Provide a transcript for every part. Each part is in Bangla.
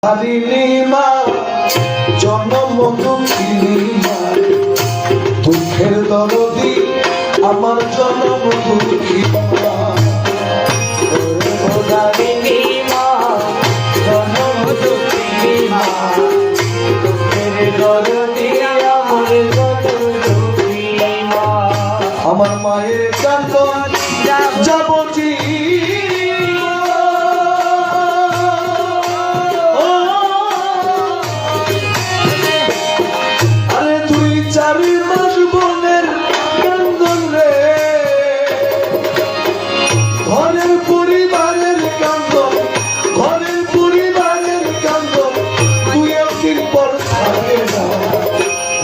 হারিনি মা জন্ম দুঃখিনী মা, দুঃখের দরদি আমার জন্ম দুঃখী মা। হারিনি মা জন্ম দুঃখিনী মা, দুঃখের দরদি আমার জন্ম দুঃখী মা। আমার মায়ের কান্দন যাবতীয়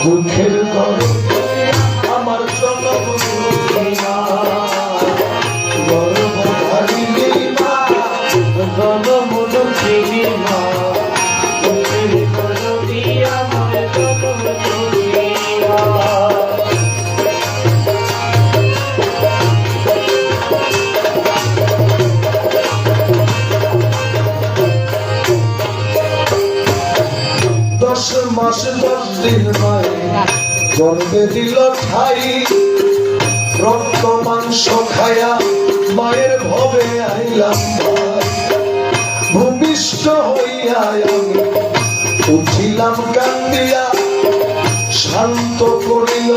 দুঃখের দরদে আমার জন্ম দুঃখী মা, গর্ভধারিণী মা জন্ম দুঃখিনী মা, দুঃখের দরদি আমার জন্ম দুঃখী মা। দশ মাস 10 দিন মায়ে গর্ভে দিল ঠাই, রক্ত মাংস খায়া মায়ের ভবে আইলাম ভাই। ভূমিষ্ঠ হইয়া আমি উঠিলাম কান্দিয়া, শান্ত করিল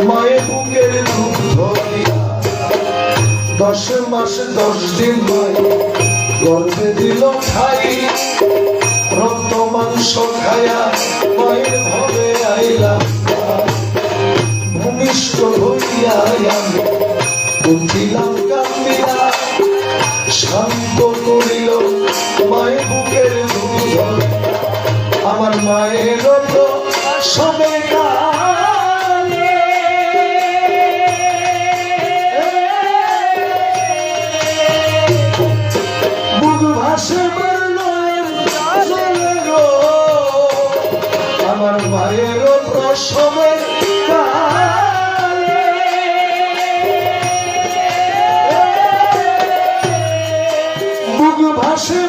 মায়ের বুকের দুধ ধরিয়া। 10 মাস 10 দিন মায়ে গর্ভে দিল ঠাই, রক্ত মাংস খায়া মায়ের ভবে আইলাম ভাই। ভূমিষ্ঠ হইয়া আমি উঠিলাম কান্দিয়া, শান্ত করিল মায়ের বুকের দুধ। আমার মায়ের তো সবে কালে বুক ভাসে আমার মায়ের প্রসবের কালে বুক ভাসে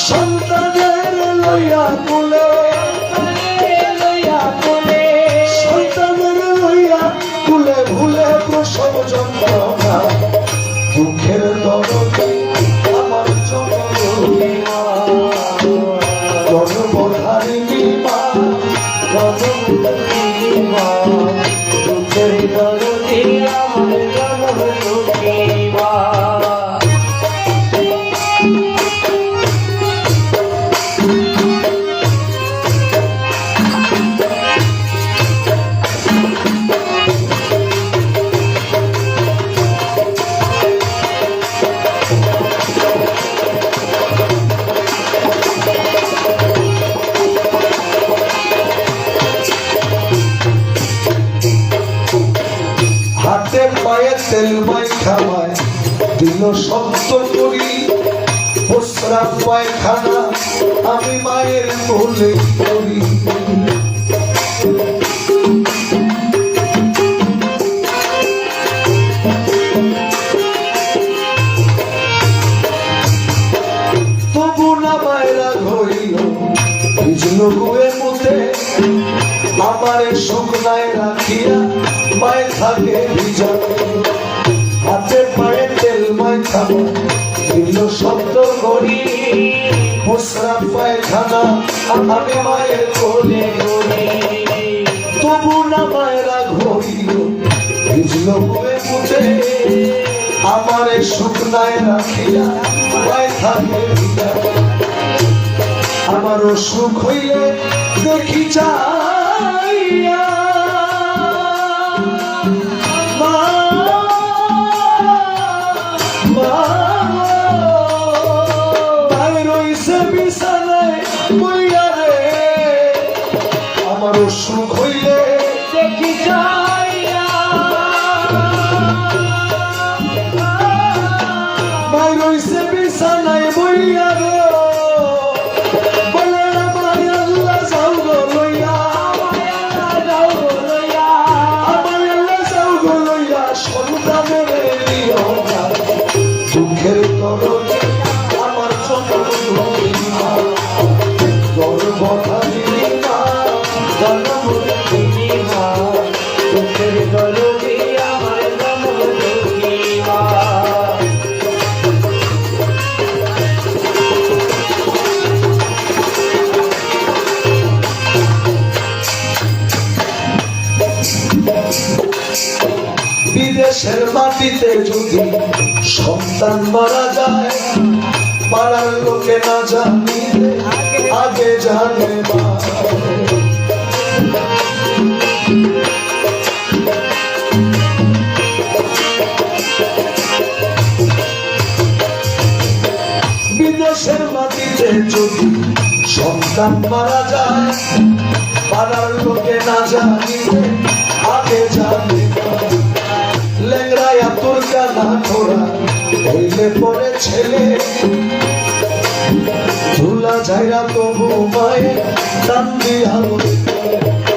সন্তানের লইয়া কোলে, সন্তানের লইয়া কোলে ভুলে প্রসব যন্ত্রণা, দুঃখের দরদে আমার জন্ম গর্ভধারিণী মা, জন্ম দুঃখিনী মা, দুঃখের দরদি আমার জন্ম দুঃখী মা। হাতে পায়ে তেল মাইখামায় দিল শব্দ করি, প্রস্রাব পায়খানা আমি মায়ের কোলে করি। তবু না মায়েরা ঘইল ভিজল গুয়ে মুতে, আমারে শুকনায় রাখিয়া মায়ের থাকে ভিজাতে। হাতে পায়ে তেল মাইখামা দিল শব্দ করি, প্রস্রাব পায়খানা আমি মায়ের কোলে করি। তবু না মায়েরা ঘইল ভিজল গুয়ে মুতে, আমারে শুকনায় রাখিয়া মায়ের থাকে ভিজাতে। আমার অসুখ হইলে দেখি চাইয়া আমার অসুখ হইলে দেখি যাইয়া মাই রইছে বিছানায় বইয়া গো, বলে আমার আল্লাহ যাও গো লইয়া, আমার আল্লাহ যাও গো লইয়া, সন্তানের দুঃখের তরল বিদেশের মাটিতে যদি সন্তান মারা যায়, পাড়ার লোকে না জানিলে আগে জানে মা। বিদেশের মাটিতে যদি সন্তান মারা যায়, পাড়ার লোকে না জানিলে আগে জানে মা। লেংরায়া তোর কানা খোরা হইলে পরে ছেলে, ঝুলা ঝাইরা তবু মায়ে কান্দি আলো।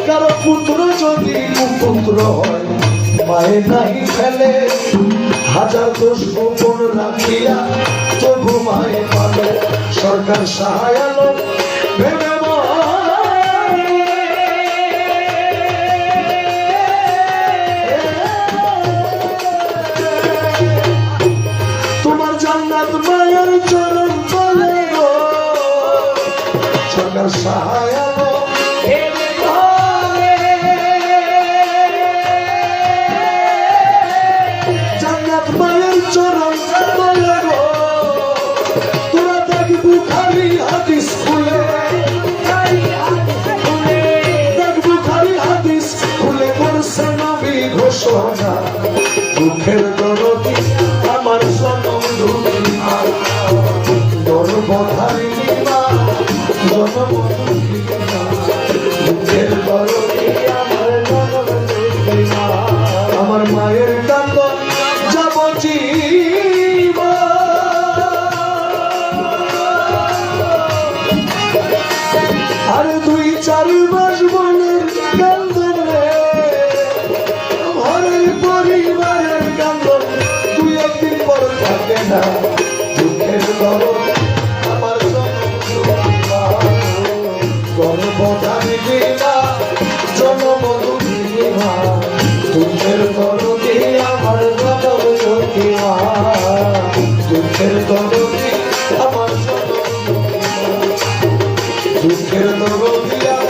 কারো পুত্র যদি কুপুত্র হয়, মায়ে নাই ফেলে, হাজার দোষ গোপন রাখিয়া তবু মায়ে পালে। সরকার সহায় আলো ভেবে তোমার জান্নাত মায়ের চরণ বলে গো। সরকার সহায় আলো জান্নাত মায়ের চরণ বলে গো। তোরা দেখ বুখারী হাদিস খুলে, দেখ বুখারী হাদিস খুলে করছে নবী ঘোষণা। দুঃখের দরদি আমার জনম দুঃখী মা, গর্ভধারিণী মা, জনম দুঃখী মা। দুঃখের দরদি আমার জনম দুঃখী মা, আমার মায়ের কান্দন যাবতীয়। আর 2-4 মাস বোনের কান্দন রে, ঘরের পরিবারের কান্দন 2-1 দিন পর থাকে না। দুঃখের দরদ আমার জনম দুঃখী মা, গর্ভধারিণী মা, জনম দুঃখী মা। দুঃখের দরদি আমার জনম দুঃখী মা, দুঃখের দরদি আমার জনম দুঃখী মা, দুঃখের দরদি আমার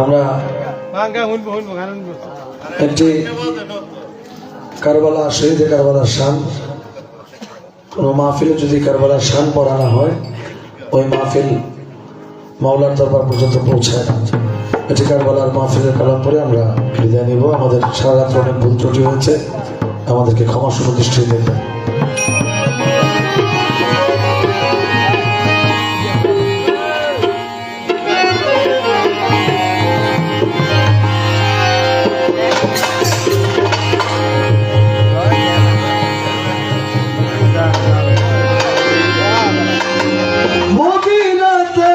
আমরা একটি কারবালা শহীদে কারবালার শান, কোনো মাহফিলে যদি কারবালার শান পড়ানো হয়, ওই মাহফিল মাওলার দরবার পর্যন্ত পৌঁছায় না। এটি কারবালার মাহফিলের কালাম পরে আমরা বিদায় নিব। আমাদের সারা রাত্রে অনেক ভুল ত্রুটি হয়েছে, আমাদেরকে ক্ষমা সুদৃষ্টি দেখবেন। মদিনাতে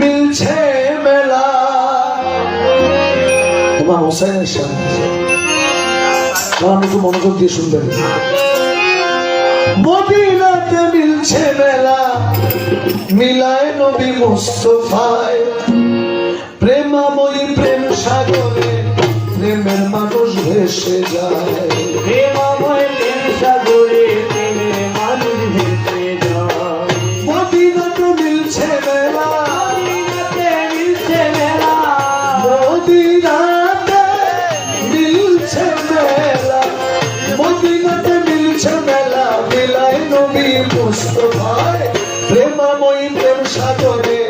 মিলছে মেলা, ইমাম হোসেনের সামনে একটু মনোযোগ দিয়ে শুনবেন। মদিনাতে মিলছে মেলা, মিলায় নবী মুস্তাফায়। প্রেমাময়ী প্রেম সাগরে প্রেমের মানুষ ভেসে যায়। প্রেমাময় প্রেম সাগরে প্রেমের মানুষ ভেসে যায়। মদিনাতে মিলছে মেলা, মদিনাতে মিলছে মেলা, মদিনাতে মিলছে মেলা, মদিনাতে মিলছে মেলা, মিলায় নবী মুস্তাফায়। প্রেমাময়ী প্রেম সাগরে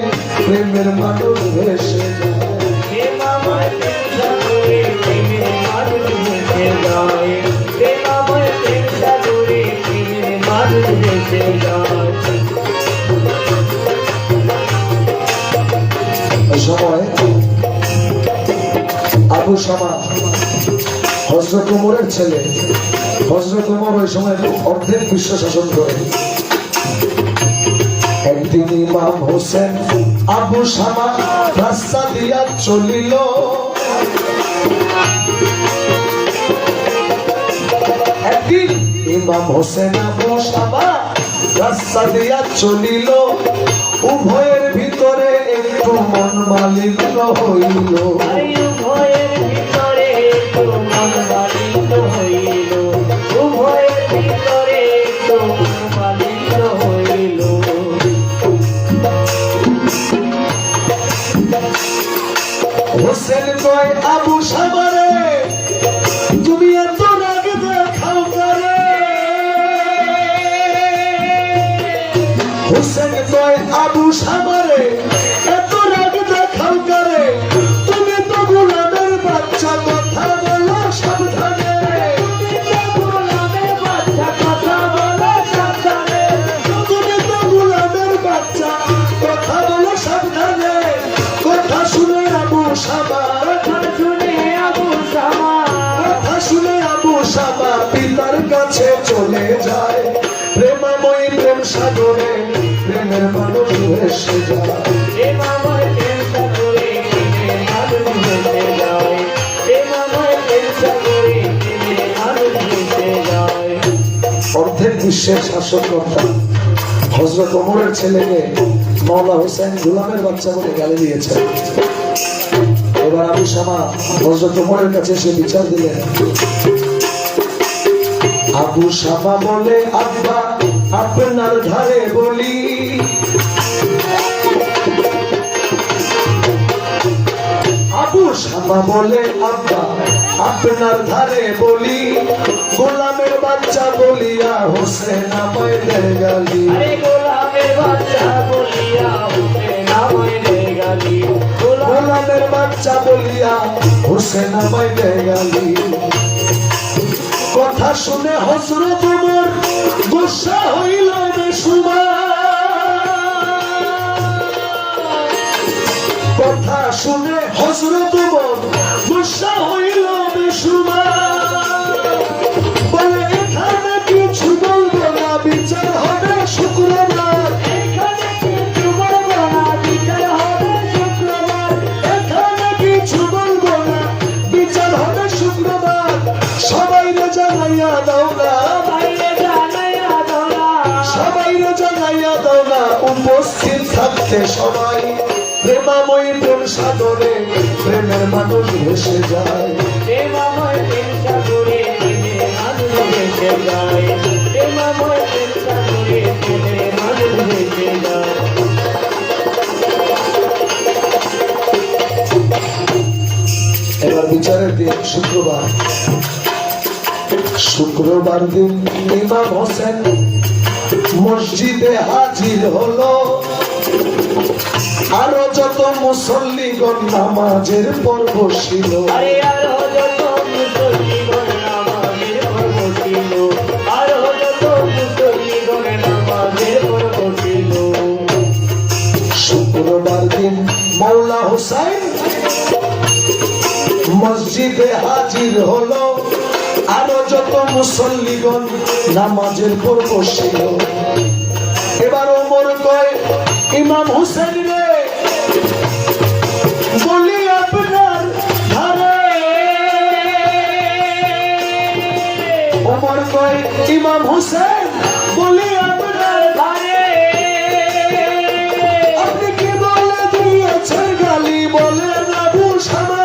প্রেমের মানুষ ভেসে যায়। প্রেমাময় প্রেম সাগরে প্রেমের মানুষ ভেসে যায়। প্রেমাময় প্রেম সাগরে প্রেমের মানুষ ভেসে যায়। ওই সময় আবু শামা হযরত ওমরের ছেলে, হযরত ওমর ওই সময় অর্ধেক বিশ্ব শাসন করে। একদিন ইমাম হোসেন আবু শামা রাস্তা দিয়া চলিল, একদিন ইমাম হোসেন আবু শামা রাস্তা দিয়া চলিল। উভয়ের ভিতরে একটু মন মালিন্য হইল। ভয়ের ভিতরে মন বাধিত হইল। হুসেন কয় আবু শামারে এত রাগ দেখাও করে, তুমি তো গোলামের বাচ্চা, কথা বলো সাবধানে। তুমি তো গোলামের বাচ্চা, কথা বলো সাবধানে। কথা শুনে আবু শামা, কথা শুনে আবু শামা পিতার কাছে চলে যায়। প্রেমাময়ী প্রেম সাগরে প্রেমের মানুষ ভেসে যায়। অর্ধেক বিশ্বের শাসককর্তা হযরত ওমরের ছেলেকে মাওলা হোসেন গোলামের বাচ্চা বলে গালি দিয়েছেন। এবার আবু শামা হযরত ওমরের কাছে এসে বিচার দিলেন। আবু শামা বলে আব্বা আপনার ধারে বলি, আবু শামা বলে আব্বা আপনার ধারে বলি, গোলামের বাচ্চা বলিয়া হোসেন আমায় দেয় গালি। গোলামের বাচ্চা বলিয়া হোসেন আমায় দেয় গালি। কথা শুনে হযরত ওমর গুসা হইল বেসুমার। কথা শুনে হযরত ওমর গুসা হইল বেসুমার। বলে এখানে কিছু বলবো না, বিচার হবে শুক্রবার। এখানে কিছু বলবো না, বিচার হবে শুক্রবার। এখানে কিছু বলবো না, বিচার হবে শুক্রবার। সবাইরে জানাইয়া দাও না, সবাইরে জানাইয়া দাও না, উপস্থিত থাকতে সবাই। প্রেমাময়ী প্রেম সাগরে প্রেমের মানুষ ভেসে যায়। এবার বিচারের দিন শুক্রবার। শুক্রবার দিন ইমাম হোসেন মসজিদে হাজির হলো। আরো যত মুসল্লিগণ নামাজের পর বসিল। শুক্রবার দিন মাওলা হোসেন মসজিদে হাজির হলো। আরো যত মুসল্লিগণ নামাজের পর বসিল। এবার ওমর কয় ইমাম হোসেন রে বলি আপনার ধারে। ওমর কয় ইমাম হোসেন বলি আপনার ধারে। আপনি কি বলে দিয়েছেন গালি, বলেন আবু শামারে।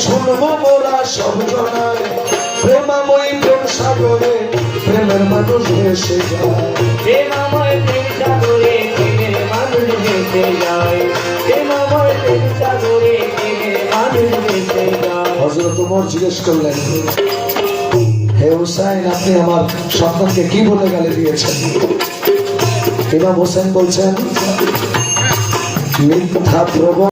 শুনবো মোরা সব জনায়। প্রেমাময়ী প্রেম সাগরে প্রেমের মানুষ ভেসে যায়। হযরত ওমর জিজ্ঞেস করলেন, হে হুসাইন আপনি আমার সন্তানকে কি বলে গালি দিয়েছেন? ইমাম হোসেন বলছেন মিথ্যা প্রবণ